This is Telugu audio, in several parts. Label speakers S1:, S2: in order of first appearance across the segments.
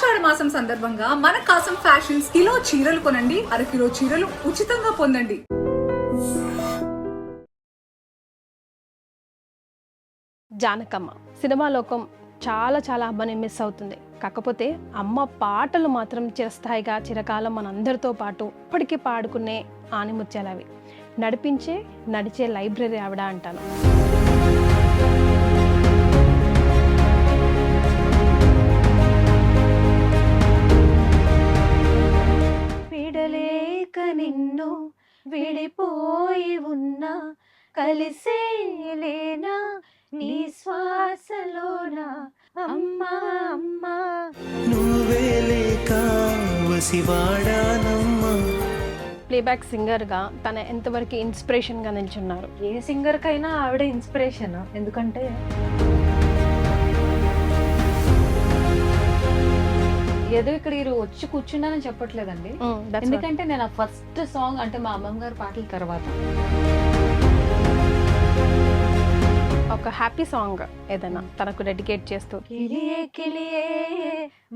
S1: ఆషాఢ మాసం సందర్భంగా మన కాసం ఫ్యాషన్స్ కిలో చీరలు కొనండి, అరకిలో చీరలు ఉచితంగా పొందండి.
S2: జానకమ్మ సినిమా లోకం చాలా అమ్మని మిస్ అవుతుంది. కాకపోతే అమ్మ పాటలు మాత్రం చిరస్థాయిగా చిరకాలం మనందరితో పాటు ఇప్పటికీ పాడుకునే ఆనిముత్యాలవి. నడిచే లైబ్రరీ ఆవిడ అంటాను.
S3: విడలేక నిన్ను విడిపోయి ఉన్నా, కలిసేలేనా నీ శ్వాసలోనా అమ్మా అమ్మా.
S4: నువ్వే లేక వసివాడానమ్మా.
S2: ప్లేబ్యాక్ సింగర్గా తన ఎంతవరకు ఇన్స్పిరేషన్గా నిల్చున్నారు.
S3: ఏ సింగర్కైనా ఆవిడ ఇన్స్పిరేషన్. ఎందుకంటే ఏదో ఇక్కడ వచ్చి కూర్చున్నానని చెప్పట్లేదండి. ఎందుకంటే నేను ఆ ఫస్ట్ సాంగ్ అంటే మా అమ్మమ్మ గారి పాటల తర్వాత
S2: ఒక హ్యాపీ సాంగ్ ఏదైనా తనకు డెడికేట్ చేస్తూ,
S3: కిలియే కిలియే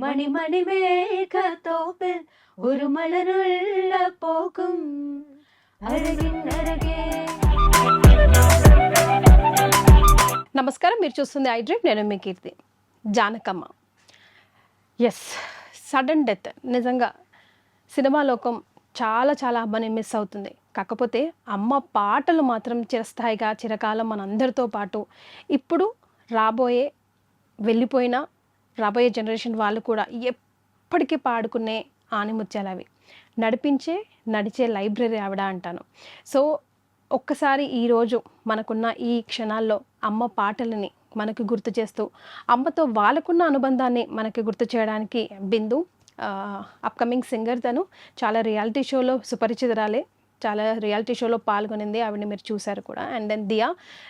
S3: మణి మణి మేఘతోpe ഒരു മലരുള്ള പോകും അരകിന്നരകേ.
S2: నమస్కారం, మీరు చూస్తుంది ఐ డ్రీమ్. నేను మీ Keerthi. Janakamma yes, sudden death. నిజంగా సినిమా లోకం చాలా అమ్మని మిస్ అవుతుంది. కాకపోతే అమ్మ పాటలు మాత్రం చిరస్థాయిగా చిరకాలం మనందరితో పాటు ఇప్పుడు వెళ్ళిపోయిన రాబోయే జనరేషన్ వాళ్ళు కూడా ఎప్పటికీ పాడుకునే ఆనిముత్యాలవి. నడిచే లైబ్రరీ ఆవిడ అంటాను. సో ఒక్కసారి ఈరోజు మనకున్న ఈ క్షణాల్లో అమ్మ పాటలని మనకు గుర్తు చేస్తూ, అమ్మతో వాళ్ళకున్న అనుబంధాన్ని మనకి గుర్తు చేయడానికి బిందు అప్కమింగ్ సింగర్. తను చాలా రియాలిటీ షోలో సుపరిచితురాలే, చాలా రియాలిటీ షోలో పాల్గొనింది, ఆవిడని మీరు చూశారు కూడా. అండ్ దెన్ దియా,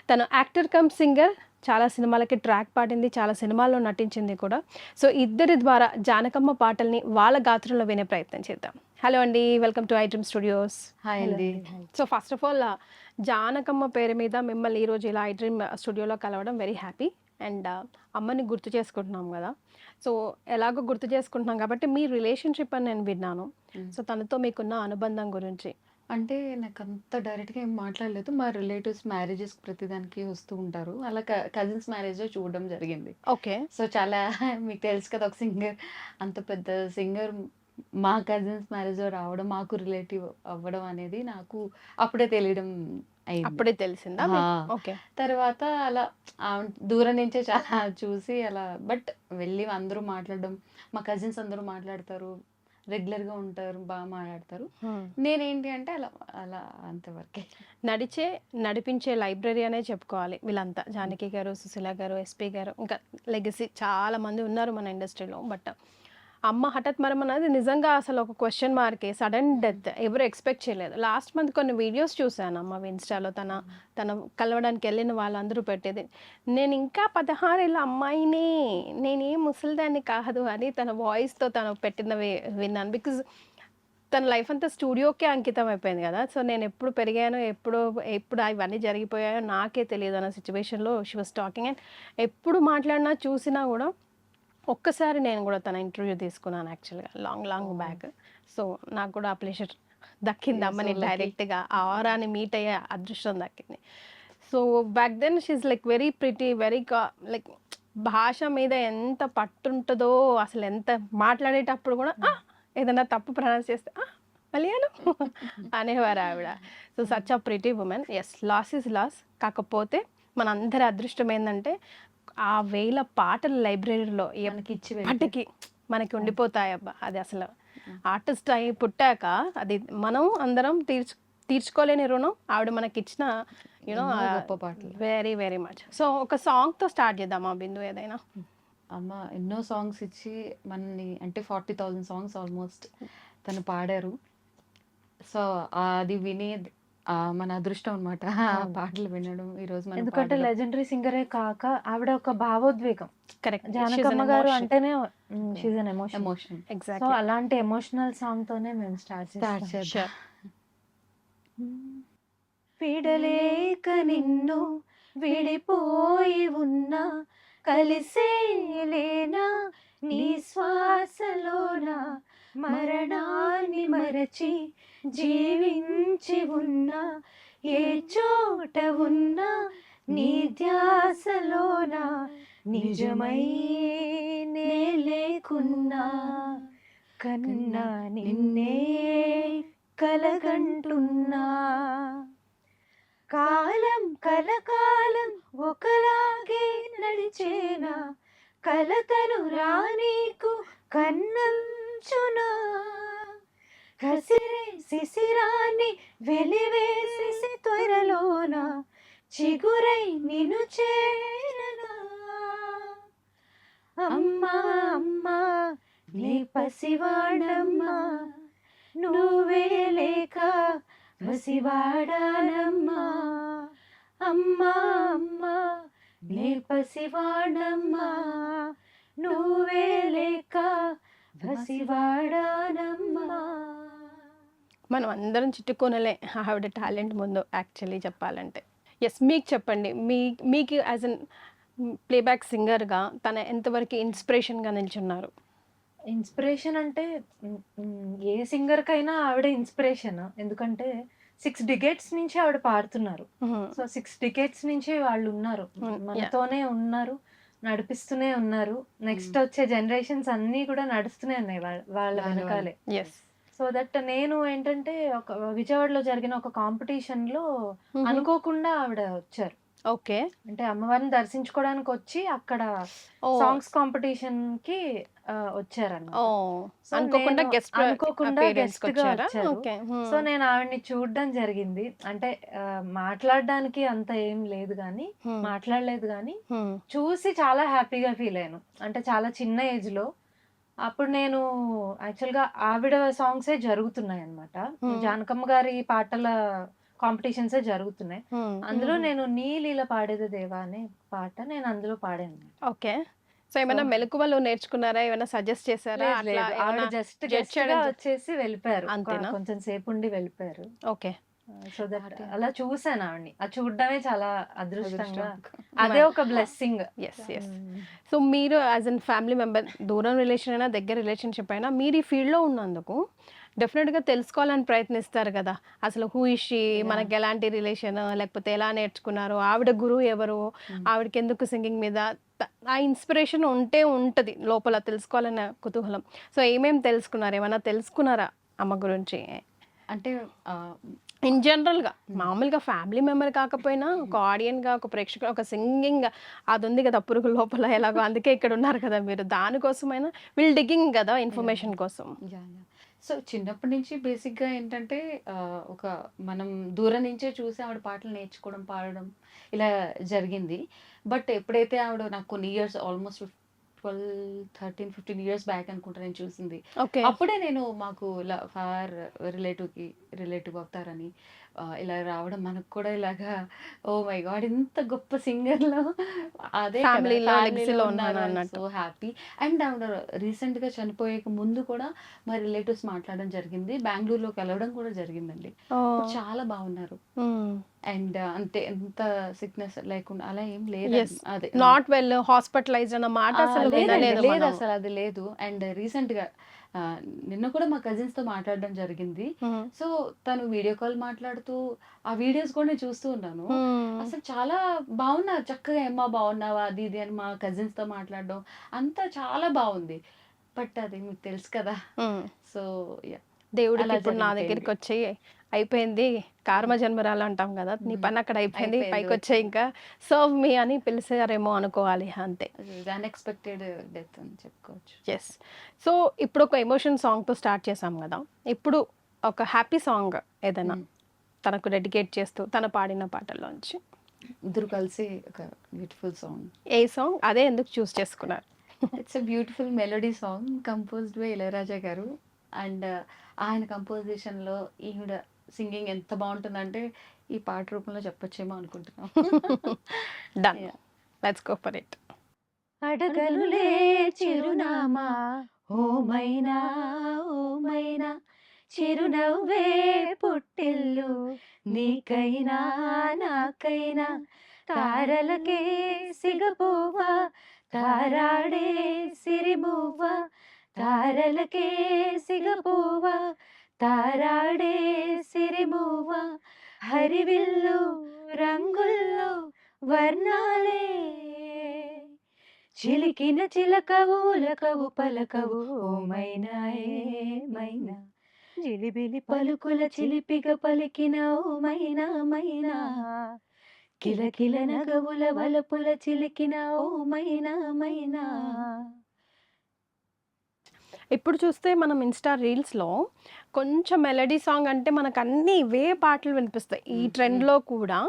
S2: తను యాక్టర్ కమ్ సింగర్, చాలా సినిమాలకి ట్రాక్ పాడింది, చాలా సినిమాల్లో నటించింది కూడా. సో ఇద్దరి ద్వారా జానకమ్మ పాటల్ని వాళ్ళ గాత్రంలో వినే ప్రయత్నం చేద్దాం. హలో అండి, welcome to iDream studios.
S3: Hi అండి.
S2: So first of all Janakamma పేరు మీద మిమ్మల్ని ఈరోజు ఇలా ఐ డ్రీమ్ స్టూడియోలో కలవడం వెరీ హ్యాపీ. అండ్ అమ్మని గుర్తు చేసుకుంటున్నాం కదా, సో ఎలాగో గుర్తు చేసుకుంటున్నాం కాబట్టి మీ రిలేషన్షిప్ అని నేను విన్నాను. సో తనతో మీకున్న అనుబంధం గురించి.
S5: అంటే నాకు అంత డైరెక్ట్గా ఏం మాట్లాడలేదు. మా రిలేటివ్స్ మ్యారేజెస్ ప్రతిదానికి వస్తూ ఉంటారు. అలా కజిన్స్ మ్యారేజ్ చూడడం జరిగింది.
S2: ఓకే.
S5: సో చాలా మీకు తెలుసు కదా, ఒక సింగర్, అంత పెద్ద సింగర్ మా కజిన్స్ మ్యారేజ్ రావడం, మాకు రిలేటివ్ అవ్వడం అనేది నాకు అప్పుడే తెలియడం అయింది.
S2: అప్పుడే తెలిసిందా? ఓకే.
S5: తర్వాత అలా దూరం నుంచే చాలా చూసి అలా, బట్ వెళ్ళి అందరూ మాట్లాడడం, మా కజిన్స్ అందరూ మాట్లాడతారు, రెగ్యులర్గా ఉంటారు, బాగా మాట్లాడతారు. నేనేంటి అంటే అలా అలా అంతవరకే.
S2: నడిపించే లైబ్రరీ అనే చెప్పుకోవాలి వీళ్ళంతా. జానకి గారు, సుశీల గారు, ఎస్పీ గారు, ఇంకా లెగసీ చాలా మంది ఉన్నారు మన ఇండస్ట్రీలో. బట్ అమ్మ హఠాత్ మరణం అనేది నిజంగా అసలు ఒక క్వశ్చన్ మార్కే. సడన్ డెత్ ఎవరు ఎక్స్పెక్ట్ చేయలేదు. లాస్ట్ మంత్ కొన్ని వీడియోస్ చూశాను అమ్మ ఇన్స్టాలో, తన కలవడానికి వెళ్ళిన వాళ్ళందరూ పెట్టేది. నేను ఇంకా 16 ఏళ్ళ అమ్మాయిని, నేనేం ముసలిదాన్ని కాదు అని తన వాయిస్తో తను పెట్టినవి విన్నాను. బికాజ్ తన లైఫ్ అంతా స్టూడియోకే అంకితం అయిపోయింది కదా. సో నేను ఎప్పుడు పెరిగానో, ఎప్పుడు ఇవన్నీ జరిగిపోయాయో నాకే తెలియదు అన్న సిచ్యువేషన్లో షీ వాస్ టాకింగ్. అండ్ ఎప్పుడు మాట్లాడినా చూసినా కూడా ఒక్కసారి నేను కూడా తన ఇంటర్వ్యూ తీసుకున్నాను యాక్చువల్గా లాంగ్ బ్యాక్. సో నాకు కూడా ఆ ప్లెజర్ దక్కింది, అమ్మని డైరెక్ట్గా ఆ ఆరాని మీట్ అయ్యే అదృష్టం దక్కింది. So back then she's like very pretty, very like భాష మీద ఎంత పట్టుంటుందో, అసలు ఎంత మాట్లాడేటప్పుడు కూడా ఏదైనా తప్పు ప్రొనౌన్స్ చేస్తే మలయాళం అనేవారు ఆవిడ. So such a pretty woman. Yes, loss is loss. కాకపోతే మనందరి అదృష్టం ఏంటంటే ఆ 1000 పాటల లైబ్రరీలో ఎప్పటికీ మనకి ఉండిపోతాయబ్బా. అది అసలు ఆర్టిస్ట్ అయి పుట్టాక అది మనం అందరం తీర్చుకోలేని రుణం ఆవిడ మనకి ఇచ్చిన యూనో
S5: గొప్ప పాటలు.
S2: Very much. సో ఒక సాంగ్తో స్టార్ట్ చేద్దామా బిందు? ఏదైనా
S5: అమ్మ ఎన్నో సాంగ్స్ ఇచ్చి మనని, అంటే 40,000 సాంగ్స్ ఆల్మోస్ట్ తను పాడారు. సో అది విని మన అదృష్టం అనమాట పాటలు వినడం ఈరోజు.
S3: ఎందుకంటే లెజెండరీ సింగరే కాక ఆవిడ ఒక భావోద్వేగం.
S2: కరెక్ట్.
S3: జానకమ్మ గారు అంటేనే she's an emotion. So
S2: exactly
S3: అలాంటి ఎమోషనల్ సాంగ్ తోనే మేము స్టార్ట్
S5: చేద్దాం.
S3: విడలేక నిన్ను విడిపోయి ఉన్నా, కలిసేలేనా నీ శ్వాస
S6: మరణాన్ని మరచి జీవించి ఉన్నా, ఏ చోట ఉన్నా నీ ధ్యాసలోన నిజమై నే లేకున్నా, కన్నా నిన్నే కలగంటున్నా. కాలం కలకాలం ఒకలాగే నడిచేనా, కలతను రానీకు కన్నంచునా, కసిరే శిశిరాన్ని వెలివేసి త్వరలోన చిగురై నిన్ను చేరనా. అమ్మా అమ్మా నీ పసివాడమ్మా, నువ్వే లేక పసివాడానమ్మా. అమ్మా అమ్మా నీ పసివాడమ్మా, నువ్వే లేక పసివాడానమ్మా.
S2: మనం అందరం చిట్టుకోనలే ఆవిడ టాలెంట్ ముందు యాక్చువల్లీ చెప్పాలంటే. ఎస్, మీకు చెప్పండి, మీకు యాజ్ అన్ ప్లేబ్యాక్ సింగర్గా తన ఎంతవరకు ఇన్స్పిరేషన్గా నిల్చున్నారు?
S6: ఇన్స్పిరేషన్ అంటే ఏ సింగర్కైనా ఆవిడ ఇన్స్పిరేషన్. ఎందుకంటే 6 డికేట్స్ నుంచి ఆవిడ పాడుతున్నారు. సో 6 డికేట్స్ నుంచి వాళ్ళు ఉన్నారు, మనతోనే ఉన్నారు, నడిపిస్తూనే ఉన్నారు. నెక్స్ట్ వచ్చే జనరేషన్స్ అన్నీ కూడా నడుస్తూనే ఉన్నాయి వాళ్ళ వెనకాలే.
S2: ఎస్.
S6: సో దట్ నేను ఏంటంటే ఒక విజయవాడలో జరిగిన ఒక కాంపిటీషన్ లో అనుకోకుండా ఆవిడ వచ్చారు.
S2: ఓకే.
S6: అంటే అమ్మవారిని దర్శించుకోవడానికి వచ్చి అక్కడ సాంగ్స్ కాంపిటీషన్ కి వచ్చారన్నమాట.
S2: అనుకోకుండా
S6: గెస్ట్ గా వచ్చారు. సో నేను ఆవిడని చూడడం జరిగింది. అంటే మాట్లాడడానికి అంత ఏం లేదు కానీ, మాట్లాడలేదు కానీ చూసి చాలా హ్యాపీగా ఫీల్ అయ్యాను. అంటే చాలా చిన్న ఏజ్ లో. అప్పుడు నేను యాక్చువల్ గా ఆవిడ సాంగ్సే జరుగుతున్నాయి అన్నమాట. జానకమ్మ గారి పాటల కాంపిటీషన్స్ జరుగుతున్నాయి. అందులో నేను నీలీల పాడేది దేవా అనే పాట నేను అందులో పాడాను.
S2: ఓకే. సో ఏమైనా మెలకువలు నేర్చుకున్నారా? ఏమైనా సజెస్ట్ చేశారా?
S6: ఆవిడ జస్ట్ గెస్ట్ గా వచ్చేసి వెళ్ళిపోయారు, కొంచెం సేపు ఉండి వెళ్ళిపోయారు.
S2: ఓకే.
S6: సో దట్ అలా చూసాను ఆవిడని. అది చూడడమే చాలా అదృష్టంగా, అదే ఒక బ్లెస్సింగ్.
S2: Yes yes. సో మీరు యాజ్ అన్ ఫ్యామిలీ మెంబర్, దూరం రిలేషన్ అయినా దగ్గర రిలేషన్షిప్ అయినా, మీరు ఈ ఫీల్డ్లో ఉన్నందుకు డెఫినెట్గా తెలుసుకోవాలని ప్రయత్నిస్తారు కదా. అసలు హూ ఇస్ షీ, మనకి ఎలాంటి రిలేషన్, లేకపోతే ఎలా నేర్చుకున్నారు, ఆవిడ గురువు ఎవరు, ఆవిడకి ఎందుకు సింగింగ్ మీద ఆ ఇన్స్పిరేషన్ ఉంటుంది లోపల, తెలుసుకోవాలన్న కుతూహలం. సో ఏమేమి తెలుసుకున్నారు? ఏమైనా తెలుసుకున్నారా అమ్మ గురించి?
S5: అంటే
S2: ఇన్ జనరల్గా మామూలుగా ఫ్యామిలీ మెంబర్ కాకపోయినా ఒక ఆడియన్గా, ఒక ప్రేక్షకుడు, ఒక సింగింగ్ అది ఉంది కదా పురుగు లోపల ఎలాగో, అందుకే ఇక్కడ ఉన్నారు కదా మీరు. దానికోసమైనా వీళ్ళు డిగ్గింగ్ కదా ఇన్ఫర్మేషన్ కోసం.
S5: సో చిన్నప్పటి నుంచి బేసిక్గా ఏంటంటే ఒక మనం దూరం నుంచే చూసి ఆవిడ పాటలు నేర్చుకోవడం, పాడడం ఇలా జరిగింది. బట్ ఎప్పుడైతే ఆవిడ నాకు కొన్ని ఇయర్స్, ఆల్మోస్ట్ 12-13-15 ఇయర్స్ బ్యాక్ అనుకుంటా నేను చూసింది. అప్పుడే నేను మాకు ఇలా ఫార్ రిలేటివ్ అవుతారని ఇలా రావడం, మనకు కూడా ఇలాగా ఓ మై గాడ్ ఇంత గొప్ప సింగర్లో అదే సో హ్యాపీ. అండ్ ఆవిడ రీసెంట్గా చనిపోయే ముందు కూడా మా రిలేటివ్స్ మాట్లాడడం జరిగింది, బెంగళూరులో కలవడం కూడా జరిగిందండి. చాలా బాగున్నారు. అండ్ అంతే, ఎంత సిక్నెస్ లేకుండా అలా ఏం లేదు. అదే
S2: నాట్ వెల్, హాస్పిటలైజ్డ్ అన్న మాట
S5: లేదు అసలు, అది లేదు. అండ్ రీసెంట్ గా నిన్న కూడా మా కజిన్స్ తో మాట్లాడడం జరిగింది. సో తను వీడియో కాల్ మాట్లాడుతూ ఆ వీడియోస్ కూడా నేను చూస్తూ ఉన్నాను. అసలు చాలా బాగున్నారు, చక్కగా ఏమ్మా బాగున్నావా అది ఇది అని మా కజిన్స్ తో మాట్లాడడం అంతా చాలా బాగుంది. బట్ అది మీకు తెలుసు కదా. సో
S2: దేవుడికి ఇప్పుడు నా దగ్గరికి వచ్చి అయిపోయింది, కార్మ జన్మరాలు అంటాం కదా, నీ పని అక్కడ అయిపోయింది, పైకి వచ్చే ఇంకా సర్వ్ మీ అని పిలిచారేమో అనుకోవాలి, అంతే.
S5: అన్ఎక్స్పెక్టెడ్ డెత్ అని చెప్పుకోవచ్చు.
S2: ఎస్. సో ఇప్పుడు ఒక ఎమోషన్ సాంగ్తో స్టార్ట్ చేసాం కదా, ఇప్పుడు ఒక హ్యాపీ సాంగ్ ఏదైనా తనకు డెడికేట్ చేస్తూ తన పాడిన పాటల్లోంచి
S5: ఇద్దరు కలిసి ఒక బ్యూటిఫుల్ సాంగ్.
S2: ఏ సాంగ్ అదే, ఎందుకు చూస్ చేసుకున్నారు?
S5: It's a beautiful melody song composed by Ilaiyaraaja గారు. అండ్ ఆయన కంపోజిషన్లో ఈవిడ సింగింగ్ ఎంత బాగుంటుందంటే ఈ పాట రూపంలో చెప్పొచ్చేమో అనుకుంటున్నాం.
S2: Done, let's go for it.
S6: అడగనులే చిరునామా ఓమైనా ఓమైనా, చిరునవ్వే పుట్టిల్లు నీకైనా నాకైనా, తారలకే సిగపువ్వ తారాడే సిరిమువ్వ, తారలకే సిగపువ్వ తారాడే సిరిమువ్వ హరివిల్లు రంగుల్లో వర్ణాలే చిలికిన చిలకవు ఉలకవు పలకవు ఓ మైనా ఏ మైనా జిలిబిలి పలుకుల చిలిపిగ పలికిన ఓ మైనా మైనా కిలకిల నగవుల వలపుల చిలికిన ఓ మైనా మైనా.
S2: ఇప్పుడు చూస్తే మనం ఇన్స్టా రీల్స్లో కొంచెం మెలడీ సాంగ్ అంటే మనకు అన్ని ఇవే పాటలు వినిపిస్తాయి. ఈ ట్రెండ్లో కూడా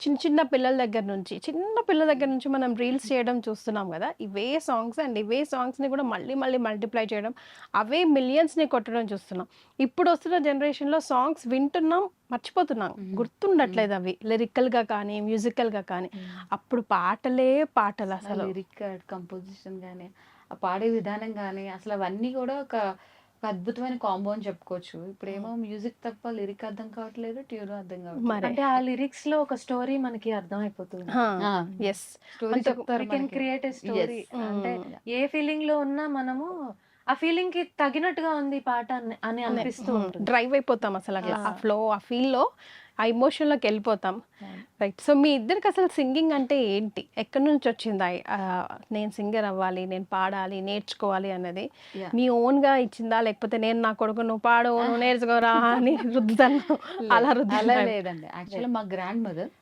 S2: చిన్న చిన్న పిల్లల దగ్గర నుంచి మనం రీల్స్ చేయడం చూస్తున్నాం కదా. ఇవే సాంగ్స్ అండ్ ఇవే సాంగ్స్ని కూడా మళ్ళీ మళ్ళీ మల్టిప్లై చేయడం, అవే మిలియన్స్ని కొట్టడం చూస్తున్నాం. ఇప్పుడు వస్తున్న జనరేషన్లో సాంగ్స్ వింటున్నాం, మర్చిపోతున్నాం, గుర్తుండట్లేదు అవి లిరికల్గా కానీ మ్యూజికల్గా కానీ. అప్పుడు పాటలే పాటలు అసలు.
S5: లిరిక్ కంపోజిషన్ కానీ ఆ పాడే విధానం కానీ అసలు అవన్నీ కూడా ఒక అద్భుతమైన కాంబో అని చెప్పుకోవచ్చు. ఇప్పుడేమో మ్యూజిక్ తప్ప లిరిక్ అర్థం కావట్లేదు, ట్యూన్ అర్థం కావట్లేదు.
S2: మరి
S6: అంటే ఆ లిరిక్స్ లో ఒక స్టోరీ మనకి అర్థం అయిపోతుంది.
S2: ఎస్,
S5: స్టోరీ చెప్తారు మనకి.
S6: Create story.
S5: Yes.
S6: అంటే ఏ ఫీలింగ్ లో ఉన్నా మనము ఆ ఫీలింగ్ కి తగినట్టుగా ఉంది ఈ పాట అని అనిపిస్తూ ఉంటుంది.
S2: డ్రైవ్ అయిపోతాం అసలు అట్లా. ఆ ఫ్లో, ఆ ఫీల్లో, ఆ ఎమోషన్లోకి వెళ్ళిపోతాం. రైట్. సో మీ ఇద్దరికి అసలు సింగింగ్ అంటే ఏంటి, ఎక్కడి నుంచి వచ్చిందా నేను సింగర్ అవ్వాలి, నేను పాడాలి, నేర్చుకోవాలి అన్నది?
S5: Yeah.
S2: మీ ఓన్గా ఇచ్చిందా, లేకపోతే నేను నా కొడుకు నువ్వు పాడు నువ్వు నేర్చుకోరా అని రుద్దుతాను అలా
S5: అలా లేదండి. యాక్చువల్లీ మా గ్రాండ్ మదర్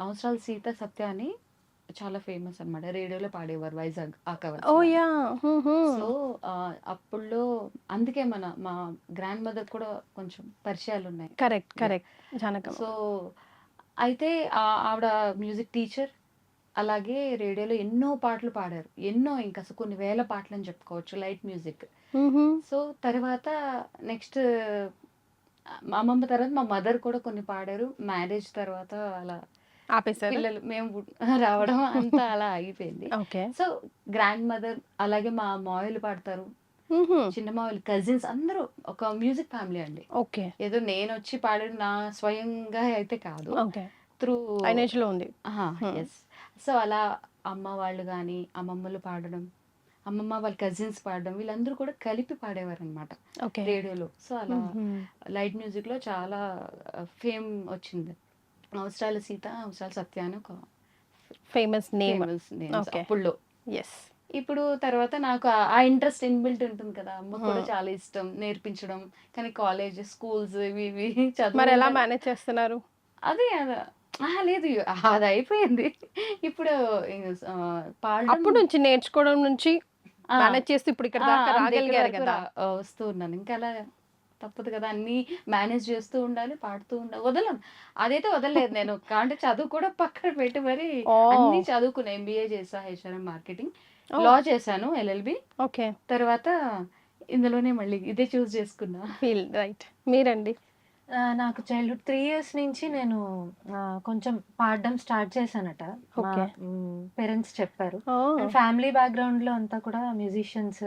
S5: అవసరాల సీత సత్య అని చాలా ఫేమస్ అన్నమాట. రేడియోలో పాడేవారు వైజాగ్
S2: ఓ యా.
S5: సో అప్పుడులో అందుకే మా గ్రాండ్ మదర్ కూడా కొంచెం పరిచయాలు ఉన్నాయి.
S2: కరెక్ట్ జానకమ్మ.
S5: సో అయితే ఆవిడ మ్యూజిక్ టీచర్, అలాగే రేడియోలో ఎన్నో పాటలు పాడారు. ఎన్నో, ఇంకా అసలు కొన్ని వేల పాటలు అని చెప్పుకోవచ్చు, లైట్ మ్యూజిక్. సో తర్వాత నెక్స్ట్ మా అమ్మమ్మ తర్వాత మా మదర్ కూడా కొన్ని పాడారు. మ్యారేజ్ తర్వాత అలా
S2: ఆపేసారు
S5: పిల్లలు మేము రావడం అంతా అలా అయిపోయింది.
S2: ఓకే.
S5: సో గ్రాండ్ మదర్, అలాగే మా మావయ్యలు పాడతారు, చిన్న మావయ్యలు, కజిన్స్, అందరూ ఒక మ్యూజిక్ ఫ్యామిలీ అండి.
S2: ఓకే.
S5: ఏదో నేను వచ్చి పాడడం నా స్వయంగా అయితే కాదు,
S2: ఓకే,
S5: త్రూ
S2: ఫైనాన్షియల్ ఉంది.
S5: ఎస్. సో అలా అమ్మ వాళ్ళు కానీ అమ్మమ్మలు పాడడం, అమ్మమ్మ వాళ్ళ కజిన్స్ పాడడం, వీళ్ళందరూ కూడా కలిపి పాడేవారు అనమాట
S2: ఓకే.
S5: రేడియోలో. సో అలా లైట్ మ్యూజిక్ లో చాలా ఫేమ్ వచ్చింది. అవసరాల సీత, అవసరాల సత్య అని ఒక
S2: ఫేమస్ నేమ్
S5: Okay. అప్పుడులో.
S2: ఎస్.
S5: ఇప్పుడు తర్వాత నాకు ఆ ఇంట్రెస్ట్ ఇన్బిల్ట్ ఉంటుంది కదా, అమ్మ కూడా చాలా ఇష్టం నేర్పించడం. కానీ కాలేజ్, స్కూల్స్ ఇవి చదువు,
S2: మరి ఎలా మేనేజ్ చేస్తున్నారు?
S5: అదే లేదు, అది అయిపోయింది. ఇప్పుడు పాడడం
S2: అప్పుడు నుంచి నేర్చుకోవడం నుంచి మేనేజ్ చేస్తూ ఇప్పుడు ఇక్కడ దాకా రాగలిగారు కదా.
S5: వస్తూ ఉన్నాను. ఇంకా అలా తప్పదు కదా, అన్ని మేనేజ్ చేస్తూ ఉండాలి, పాడుతూ ఉండాలి. వదలను, అదైతే వదలలేదు నేను. అంటే చదువు కూడా పక్కన పెట్టి మరి అన్ని చదువుకున్నా. ఎంబీఏ చేసా, హెచ్ఆర్ఎం మార్కెటింగ్, లా చేశాను, ఎల్ఎల్బి.
S2: ఓకే.
S5: తర్వాత ఇందులోనే మళ్ళీ ఇదే చూస్ చేసుకున్నా.
S2: Feel right. మీరండి?
S6: నాకు చైల్డ్హుడ్ 3 years నుంచి నేను కొంచెం పాడడం స్టార్ట్ చేశానట. పేరెంట్స్ చెప్పారు. ఫ్యామిలీ బ్యాక్గ్రౌండ్ లో అంతా కూడా మ్యూజిషియన్స్,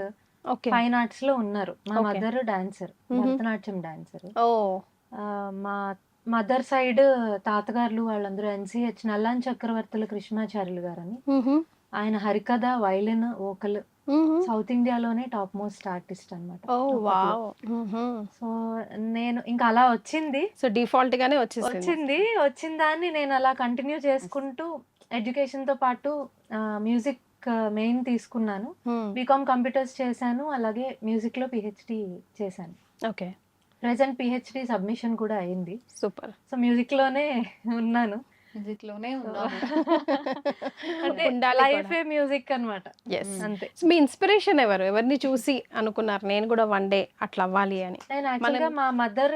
S6: ఫైన్ ఆర్ట్స్ లో ఉన్నారు. మా మదర్ డాన్సర్, భరతనాట్యం డాన్సర్. మా మదర్ సైడ్ తాతగారులు వాళ్ళందరూ NCH నల్లాన్ చక్రవర్తుల కృష్ణాచార్యులు గారని, ఆయన హరికథ, వైలిన్, వోకల్, సౌత్ ఇండియాలోనే టాప్ మోస్ట్ ఆర్టిస్ట్ అనమాట. సో నేను ఇంకా అలా వచ్చింది.
S2: సో డిఫాల్ట్ గానే
S6: వచ్చిన దాన్ని నేను అలా కంటిన్యూ చేసుకుంటూ ఎడ్యుకేషన్ తో పాటు మ్యూజిక్ మెయిన్ తీసుకున్నాను. బీకామ్ కంప్యూటర్స్ చేశాను, అలాగే మ్యూజిక్ లో PhD చేశాను.
S2: ఓకే.
S6: ప్రెసెంట్ PhD సబ్మిషన్ కూడా అయింది.
S2: సూపర్.
S6: సో మ్యూజిక్ లోనే ఉన్నాను.
S5: మ్యూజిక్ లోనే
S6: లైఫ్ మ్యూజిక్ అన్నమాట. అంతే.
S2: మీ ఇన్స్పిరేషన్ ఎవరిని చూసి అనుకున్నారు నేను కూడా వన్ డే అట్లా అవ్వాలి అని?
S6: నేను యాక్చువల్గా మా మదర్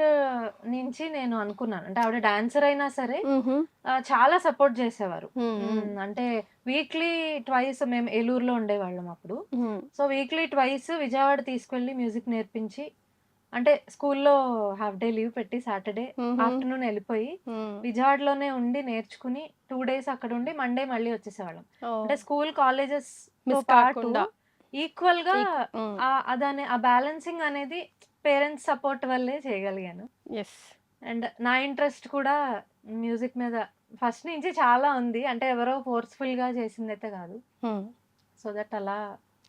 S6: నుంచి నేను అనుకున్నాను. అంటే ఆవిడ డాన్సర్ అయినా సరే చాలా సపోర్ట్ చేసేవారు. అంటే వీక్లీ ట్వైస్, మేము ఏలూరులో ఉండేవాళ్ళం అప్పుడు. సో వీక్లీ ట్వైస్ విజయవాడ తీసుకెళ్లి మ్యూజిక్ నేర్పించి, అంటే స్కూల్లో హాఫ్ డే లీవ్ పెట్టి సాటర్డే ఆఫ్టర్నూన్ వెళ్ళిపోయి విజయవాడలోనే ఉండి నేర్చుకుని 2 days అక్కడ ఉండి మండే మళ్ళీ వచ్చేసేవాళ్ళం. అంటే స్కూల్, కాలేజెస్ తో పాటు ఈక్వల్ గా అదనే ఆ బ్యాలెన్సింగ్ అనేది పేరెంట్స్ సపోర్ట్ వల్లే చేయగలిగాను. అండ్ నా ఇంట్రెస్ట్ కూడా మ్యూజిక్ మీద ఫస్ట్ నుంచి చాలా ఉంది. అంటే ఎవరో ఫోర్స్ఫుల్ గా చేసిందైతే కాదు. సో దట్ అలా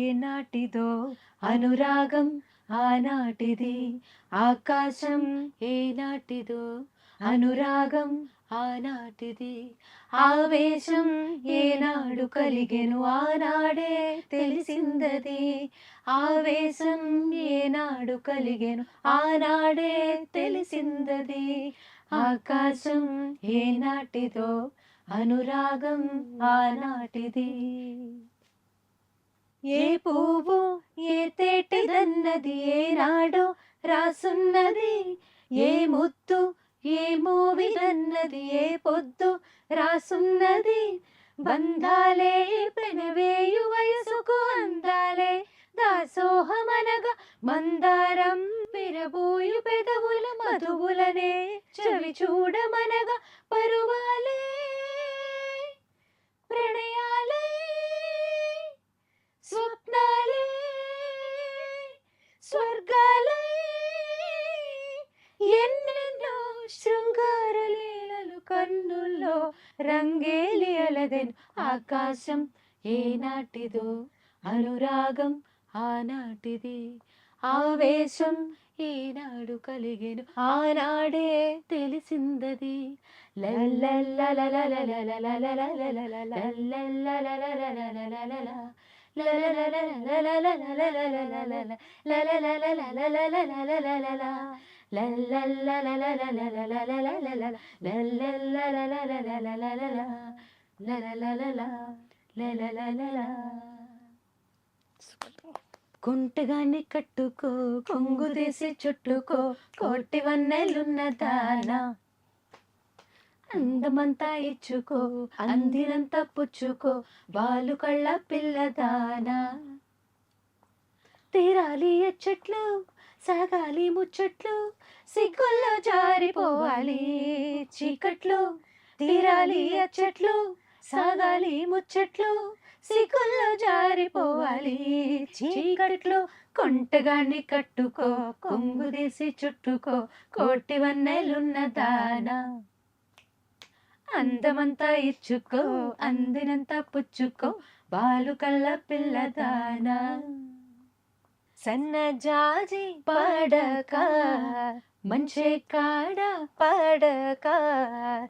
S6: ఏనాటిదో అనురాగం ఆనాటిది, ఆకాశం ఏనాటిదో అనురాగం ఆనాటిది, ఆవేశం ఏనాడు కలిగెను ఆనాడే తెలిసిందది, ఆవేశం ఏనాడు కలిగెను ఆనాడే తెలిసిందది, ఆకాశం ఏనాటిదో అనురాగం ఆనాటిది. ఏ పువ్వు ఏ తేటిదన్నది ఏనాడో రాసున్నది, ఏ ముత్తు ఏ మోవిదన్నది ఏ పొద్దు రాసున్నది, బంధాలే పెనవేయు వయసుకు అందాలే దాసోహమనగా, మందారం విరబోయు పెదవుల మధువులనే చవి చూడమనగా, పరువాలే ప్రణయాలే స్వప్నాలే స్వర్గాలే, ఎన్నెన్నో శృంగార లీలలు కన్నుల్లో రంగేలి అలదెను, ఆకాశం ఏనాటిదో అనురాగం ఆనాటిది, ఆవేశం ఏనాడు కలిగెను ఆనాడే తెలిసిందది, కుంటగాన్ని కట్టుకో కొంగు తీసి చుట్టుకో కోటి వన్నెలున్న దానా, అందమంతా ఇచ్చుకో అందినంత పుచ్చుకో బాలు కళ్ళ పిల్లదానా, తీరాలి ఎచ్చట్లు సాగాలి ముచ్చట్లు సిగ్గుల్లో జారిపోవాలి చీకట్లు, తీరాలి ఎచ్చట్లు సాగాలి ముచ్చట్లు సిగ్గుల్లో జారిపోవాలి చీకట్లు, కొంటగాన్ని కట్టుకో కొంగు తీసి చుట్టుకో కోటి వన్నెలున్న దానా, అందమంతా ఇచ్చుకో అందినంత పుచ్చుకో బాలు కళ్ళ పిల్లదానా, సన్నజాజి పడక మంచే కాడ పడక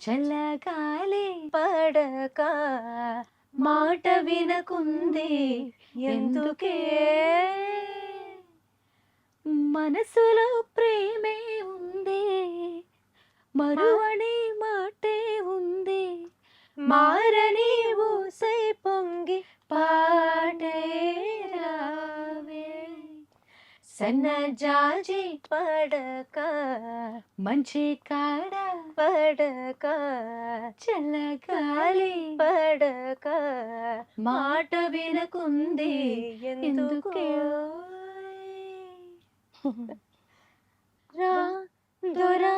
S6: చల్లగాలి పడక, మాట వినకుంది ఎందుకే మనసులో ప్రేమే ఉంది, మరువని మాటే ఉంది, మారని ఊసై పొంగి పాటే రావే, సన్నజాజి పడక మంచి కాడ పడక చల్లగాలి పడక, మాట వినకుంది ఎందుకే రా దొరా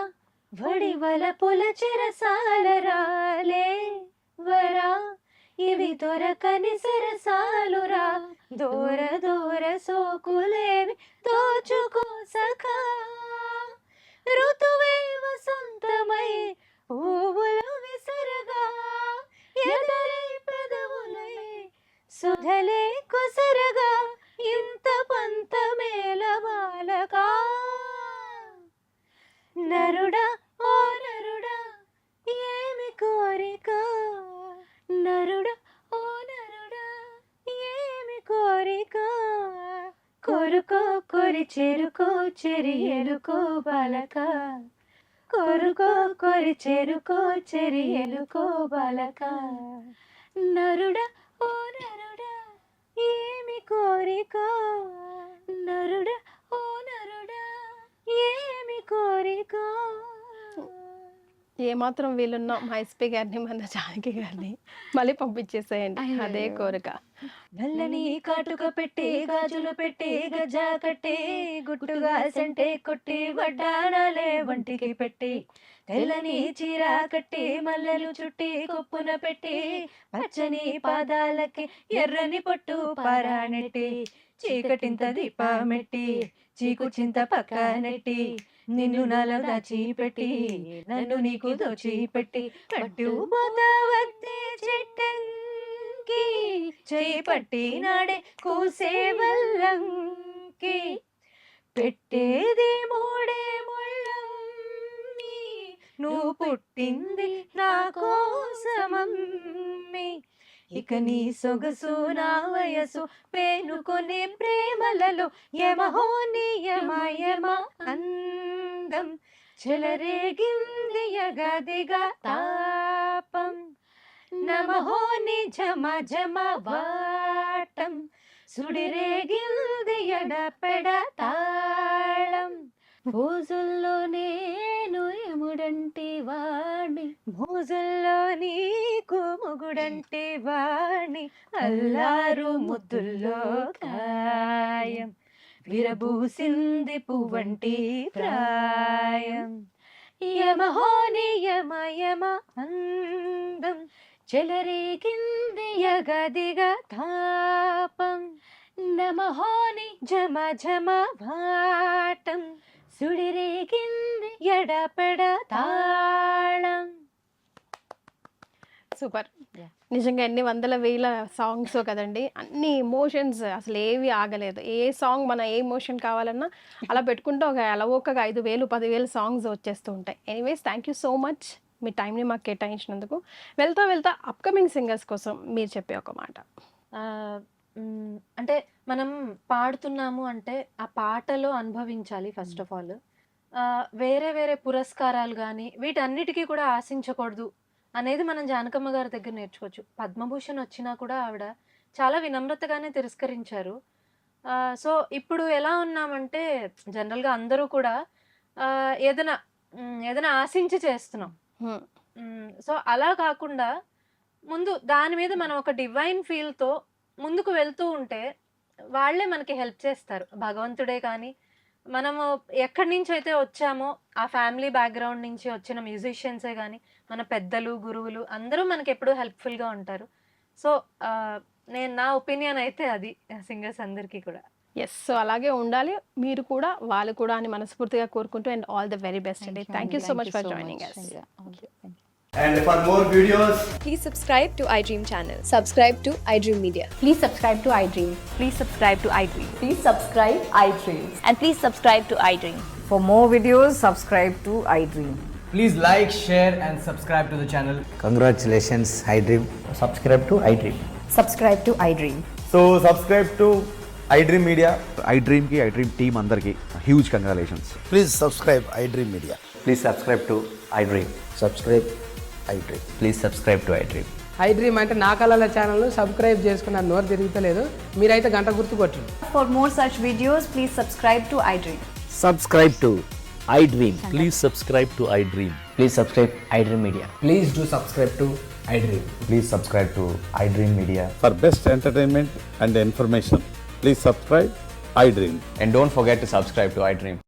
S6: వడివల పుల చెరసాల రాలే వరా, ఇవి దొరకని సరసాలురా దూర దూర సోకులేవి దోచుకో సఖా, ఋతువే వసంతమై పువ్వులు విసరగా, ఎదరే పెదవులై సుధలే కొసరగా, ఇంత పంత మేల బాలకా, నరుడా ఓ నరుడా ఏమి కోరిక, నరుడా ఓ నరుడా ఏమి కోరిక, కోరుకో కొరి చెరుకో చెరి ఎలుకో బాలక, కోరుకో కొరి చెరుకో చెరి ఎలుకో బాలక, నరుడా ఓ నరుడా ఏమి కోరిక, నరుడా ఓ నరుడా ఏమి కోరిక.
S2: ఏమాత్రం వీలున్నా మా ఎస్పీ గారిని మన జానకి గారిని మళ్ళీ పంపించేసేయండి, అదే కోరిక.
S6: నల్లని కాటుక పెట్టి గాజులు పెట్టి గజా కట్టి గుట్టుగా సెంటే కొట్టి వడ్డానాలే వంటికి పెట్టి, తెల్లని చీర కట్టి మల్లెలు చుట్టి కొప్పున పెట్టి, పచ్చని పాదాలకి ఎర్రని పొట్టు పారానెట్టి, చీకటింత దీపమెట్టి చీకు చింత పక్క నెట్టి, నిన్ను నాలో దాచి పెట్టి నన్ను నీకు దోచి పెట్టి, పట్టు పోతా వద్దే చెట్టంకి కి చేపట్టి నాడే కూసే వల్లంకి పెట్టేది మూడే ముళ్ళమ్మి నువ్వు పుట్టింది నా కోసమమ్మి ఇక నీ సొగసు నా వయసు పేనుకొని ప్రేమలలో యమహో నియమ యమ అందం చెలరేగింది యగదిగా తాపం నమహో నిజమ జమ వాటం సుడిరేగింది ఎడపెడ తాళం భోజుల్లో నేను యముడంటి వాణ్ణి భోజుల్లో నీకు మొగుడంటి వాణ్ణి అల్లారు ముద్దుల్లో కాయం విరబూసింది పువ్వంటి ప్రాయం యమహో నియమ యమ అందం చెలరేగింది యగదిగా తాపం నమహోని జమ జమ భాటం సుడిరేగింది ఎడపెడ తాళం.
S2: సూపర్. నిజంగా ఎన్ని వందల వేల సాంగ్స్ కదండి, అన్ని ఎమోషన్స్ అసలు ఏవి ఆగలేదు. ఏ సాంగ్ మన ఏ ఎమోషన్ కావాలన్నా అలా పెట్టుకుంటే ఒక అలవోకగా 5,000 10,000 సాంగ్స్ వచ్చేస్తూ ఉంటాయి. Anyways thank you so much మీ టైంని మాకు కేటాయించినందుకు. వెళ్తా అప్కమింగ్ సింగర్స్ కోసం మీరు చెప్పే ఒక మాట.
S6: అంటే మనం పాడుతున్నాము అంటే ఆ పాటలో అనుభవించాలి ఫస్ట్ ఆఫ్ ఆల్. వేరే వేరే పురస్కారాలు కానీ వీటన్నిటికీ కూడా ఆశించకూడదు అనేది మనం జానకమ్మ గారి దగ్గర నేర్చుకోవచ్చు. పద్మభూషణ్ వచ్చినా కూడా ఆవిడ చాలా వినమ్రతగానే తిరస్కరించారు. సో ఇప్పుడు ఎలా ఉన్నామంటే జనరల్గా అందరూ కూడా ఏదైనా ఆశించి చేస్తున్నాం. సో అలా కాకుండా ముందు దాని మీద మనం ఒక డివైన్ ఫీల్తో ముందుకు వెళ్తూ ఉంటే వాళ్ళే మనకి హెల్ప్ చేస్తారు. భగవంతుడే కానీ మనము ఎక్కడి నుంచి అయితే వచ్చామో ఆ ఫ్యామిలీ బ్యాక్గ్రౌండ్ నుంచి వచ్చిన మ్యూజిషియన్సే కానీ మన పెద్దలు గురువులు అందరూ మనకి ఎప్పుడూ హెల్ప్ఫుల్గా ఉంటారు. సో నా ఒపీనియన్ అయితే అది సింగర్స్ అందరికీ కూడా.
S2: ఎస్, సో అలాగే ఉండాలి మీరు కూడా వాళ్ళు కూడా అని మనస్ఫూర్తిగా కోరుకుంటూ and all the very best అండి. Thank you so much for joining us.
S7: And for more videos,
S8: Please subscribe to iDream channel. Subscribe to iDream Media.
S9: Please subscribe to iDream.
S8: Please subscribe to iDream.
S9: Please subscribe iDream.
S8: And please subscribe to iDream.
S9: For more videos, subscribe to iDream.
S7: please like, share, and subscribe to the channel.
S10: Congratulations, iDream.
S7: Subscribe to iDream.
S9: Subscribe to iDream.
S7: So subscribe to iDream Media.
S11: iDream ki iDream team andarki huge congratulations.
S10: Please subscribe iDream Media.
S7: Please subscribe to iDream.
S10: Subscribe iDream.
S7: Please subscribe to iDream.
S12: iDream అంటే నా కళల ఛానల్ సబ్స్క్రైబ్ చేసుకున్న నోరు తిరుగుతలేదు, మీరైతే గంట గుర్తు కొట్టండి.
S8: For more such videos, please subscribe to iDream.
S10: Subscribe to iDream.
S11: Please subscribe to iDream.
S7: Please subscribe iDream Media.
S12: Please do subscribe to iDream.
S7: Please subscribe to iDream Media.
S11: For best entertainment and information, please subscribe iDream.
S7: And don't forget to subscribe to iDream.